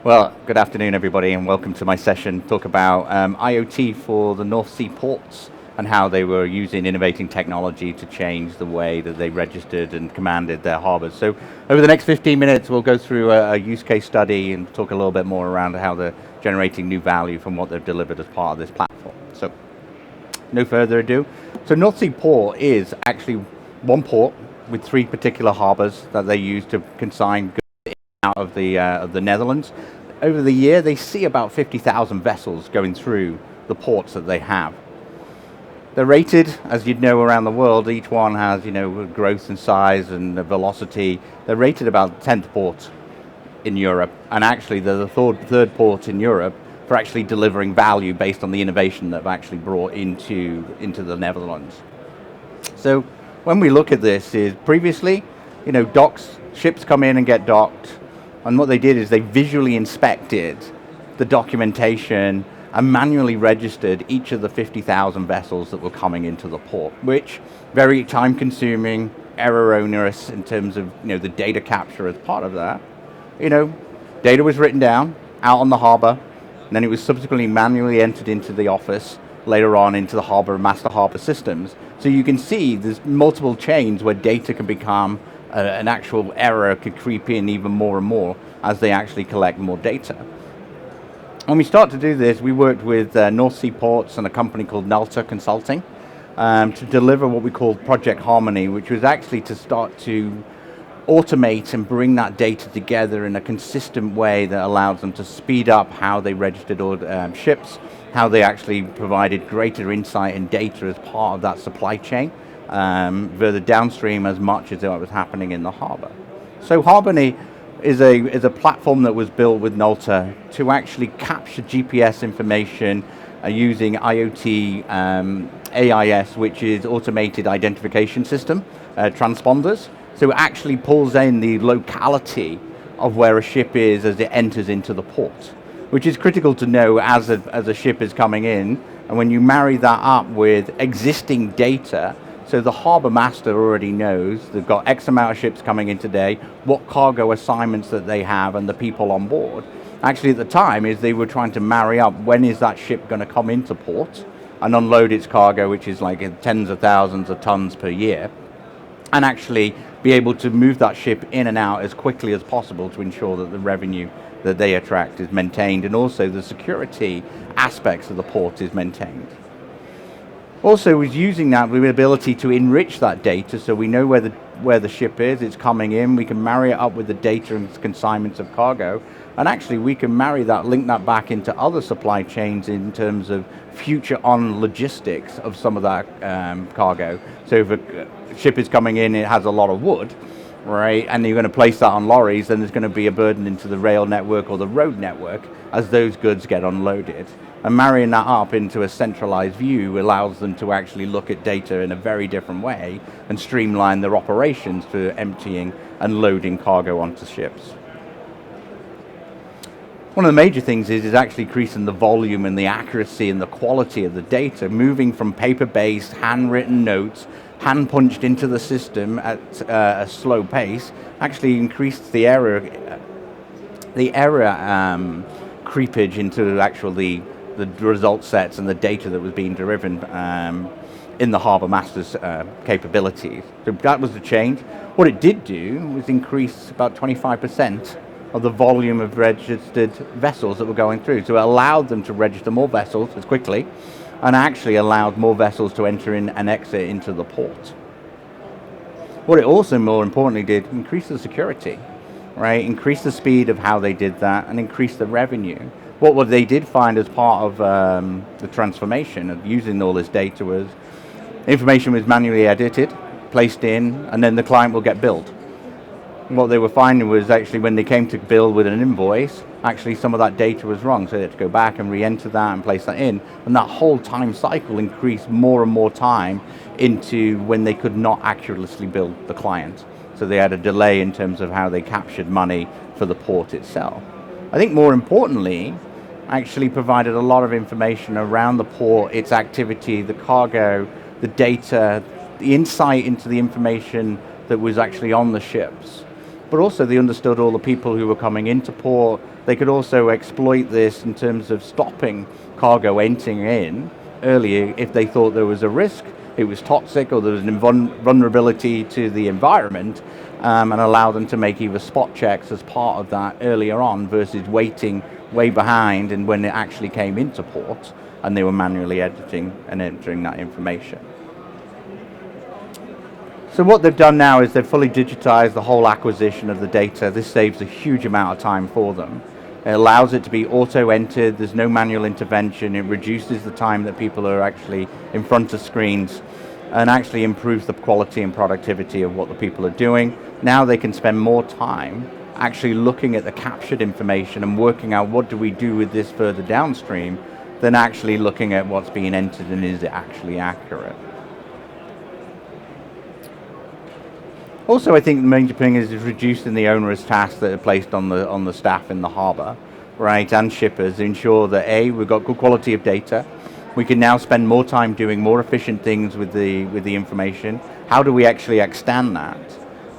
Well, good afternoon, everybody, and welcome to my session. Talk about IoT for the North Sea ports and how they were using innovating technology to change the way that they registered and commanded their harbours. So over the next 15 minutes, we'll go through a use case study and talk a little bit more around how they're generating new value from what they've delivered as part of this platform. So no further ado. So North Sea Port is actually one port with 3 particular harbours that they use to consign goods out of the Netherlands. Over the year, they see about 50,000 vessels going through the ports that they have. They're rated, as you'd know, around the world. Each one has, growth and size and velocity. They're rated about the 10th port in Europe, and actually they're the third port in Europe for actually delivering value based on the innovation that they've actually brought into the Netherlands. So when we look at this, is previously, ships come in and get docked. And what they did is they visually inspected the documentation and manually registered each of the 50,000 vessels that were coming into the port, which very time consuming, error onerous in terms of the data capture as part of that. Data was written down out on the harbour, and then it was subsequently manually entered into the office, later on into the harbour master harbour systems. So you can see there's multiple chains where data can become an actual error could creep in even more and more as they actually collect more data. When we start to do this, we worked with North Sea Ports and a company called Nalta Consulting to deliver what we call Project Harmony, which was actually to start to automate and bring that data together in a consistent way that allows them to speed up how they registered ships, how they actually provided greater insight and data as part of that supply chain, further downstream as much as what was happening in the harbour. So Harmony is a platform that was built with Nalta to actually capture GPS information using IoT AIS, which is automated identification system, transponders. So it actually pulls in the locality of where a ship is as it enters into the port, which is critical to know as a ship is coming in. And when you marry that up with existing data, so the harbour master already knows they've got X amount of ships coming in today, what cargo assignments that they have and the people on board. Actually at the time is they were trying to marry up when is that ship going to come into port and unload its cargo, which is like tens of thousands of tons per year, and actually be able to move that ship in and out as quickly as possible to ensure that the revenue that they attract is maintained and also the security aspects of the port is maintained. Also, was using that with the ability to enrich that data, so we know where the ship is, it's coming in, we can marry it up with the data and consignments of cargo, and actually we can link that back into other supply chains in terms of future on logistics of some of that cargo. So if a ship is coming in, it has a lot of wood, right, and you're going to place that on lorries, then there's going to be a burden into the rail network or the road network as those goods get unloaded. And marrying that up into a centralized view allows them to actually look at data in a very different way and streamline their operations for emptying and loading cargo onto ships. One of the major things is actually increasing the volume and the accuracy and the quality of the data, moving from paper-based, handwritten notes, hand-punched into the system at a slow pace, actually increased the error creepage into actually the result sets and the data that was being driven in the harbour master's capabilities. So that was the change. What it did do was increase about 25% of the volume of registered vessels that were going through. So it allowed them to register more vessels as quickly and actually allowed more vessels to enter in and exit into the port. What it also more importantly did, increase the security, right? Increase the speed of how they did that and increase the revenue. What they did find as part of the transformation of using all this data was information was manually edited, placed in, and then the client will get billed. What they were finding was actually when they came to bill with an invoice, actually some of that data was wrong, so they had to go back and re-enter that and place that in, and that whole time cycle increased more and more time into when they could not accurately bill the client. So they had a delay in terms of how they captured money for the port itself. I think more importantly, actually provided a lot of information around the port, its activity, the cargo, the data, the insight into the information that was actually on the ships. but also they understood all the people who were coming into port. They could also exploit this in terms of stopping cargo entering in earlier if they thought there was a risk, it was toxic, or there was an vulnerability to the environment, and allow them to make either spot checks as part of that earlier on versus waiting way behind and when it actually came into port and they were manually editing and entering that information. So what they've done now is they've fully digitized the whole acquisition of the data. This saves a huge amount of time for them. It allows it to be auto-entered, there's no manual intervention, it reduces the time that people are actually in front of screens and actually improves the quality and productivity of what the people are doing. Now they can spend more time actually looking at the captured information and working out what do we do with this further downstream than actually looking at what's being entered and is it actually accurate. Also, I think the major thing is reducing the onerous tasks that are placed on the staff in the harbour, right, and shippers to ensure that A, we've got good quality of data. We can now spend more time doing more efficient things with the information. How do we actually extend that?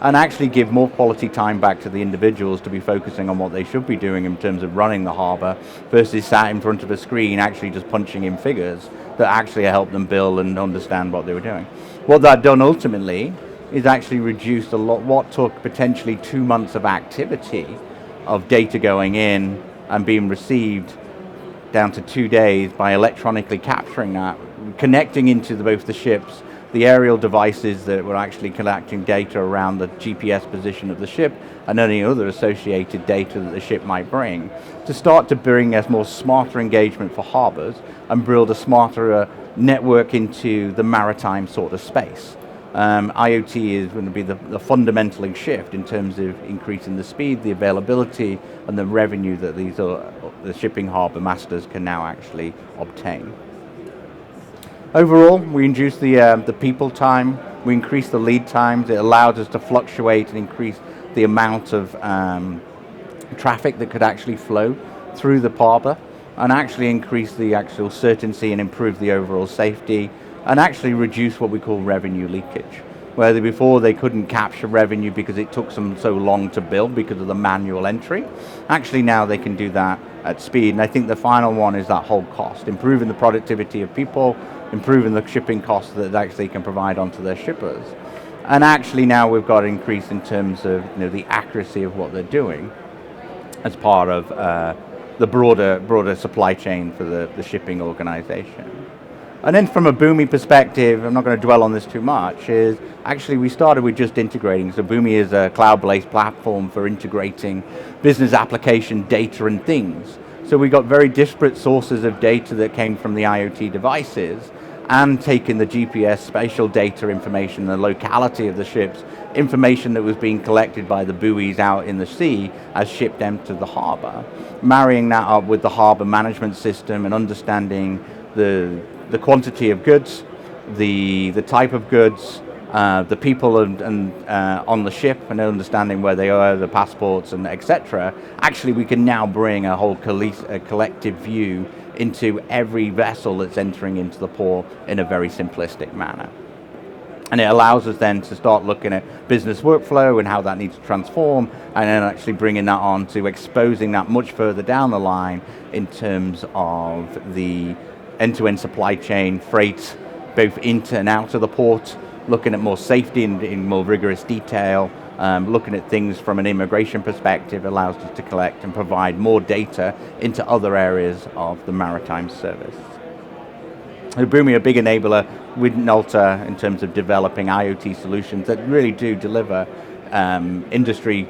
And actually give more quality time back to the individuals to be focusing on what they should be doing in terms of running the harbour versus sat in front of a screen actually just punching in figures that actually help them build and understand what they were doing. What that done ultimately is actually reduced a lot, what took potentially 2 months of activity of data going in and being received down to 2 days by electronically capturing that, connecting into both the ships, the aerial devices that were actually collecting data around the GPS position of the ship and any other associated data that the ship might bring, to start to bring us more smarter engagement for harbours and build a smarter network into the maritime sort of space. IoT is going to be the fundamental shift in terms of increasing the speed, the availability, and the revenue that these the shipping harbour masters can now actually obtain. Overall, we reduced the people time, we increased the lead times, it allowed us to fluctuate and increase the amount of traffic that could actually flow through the harbour, and actually increase the actual certainty and improve the overall safety, and actually reduce what we call revenue leakage. Where before they couldn't capture revenue because it took them so long to build because of the manual entry, actually now they can do that at speed. And I think the final one is that whole cost, improving the productivity of people, improving the shipping costs that actually can provide onto their shippers. And actually now we've got an increase in terms of the accuracy of what they're doing as part of the broader supply chain for the shipping organization. And then from a Boomi perspective, I'm not going to dwell on this too much, is actually we started with just integrating. So Boomi is a cloud-based platform for integrating business application data and things. So we got very disparate sources of data that came from the IoT devices and taking the GPS spatial data information, the locality of the ships, information that was being collected by the buoys out in the sea as shipped entered the harbour, marrying that up with the harbour management system and understanding the quantity of goods, the type of goods, the people and on the ship, and understanding where they are, the passports and etc. Actually, we can now bring a whole collective view into every vessel that's entering into the port in a very simplistic manner. And it allows us then to start looking at business workflow and how that needs to transform, and then actually bringing that on to exposing that much further down the line in terms of the end-to-end supply chain, freight, both into and out of the port, looking at more safety in more rigorous detail, looking at things from an immigration perspective, allows us to collect and provide more data into other areas of the maritime service. Boomi, a big enabler with Nolta in terms of developing IoT solutions that really do deliver industry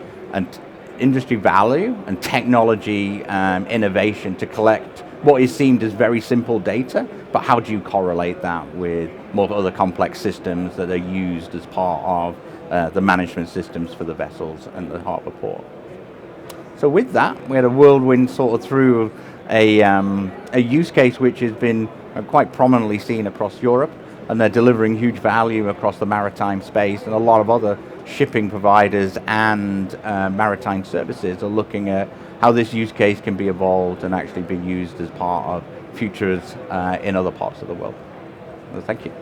value and technology innovation to collect what is seen as very simple data, but how do you correlate that with more other complex systems that are used as part of the management systems for the vessels and the harbour port. So with that, we had a whirlwind sort of through a use case which has been quite prominently seen across Europe, and they're delivering huge value across the maritime space, and a lot of other shipping providers and maritime services are looking at how this use case can be evolved and actually be used as part of futures in other parts of the world. Well, thank you.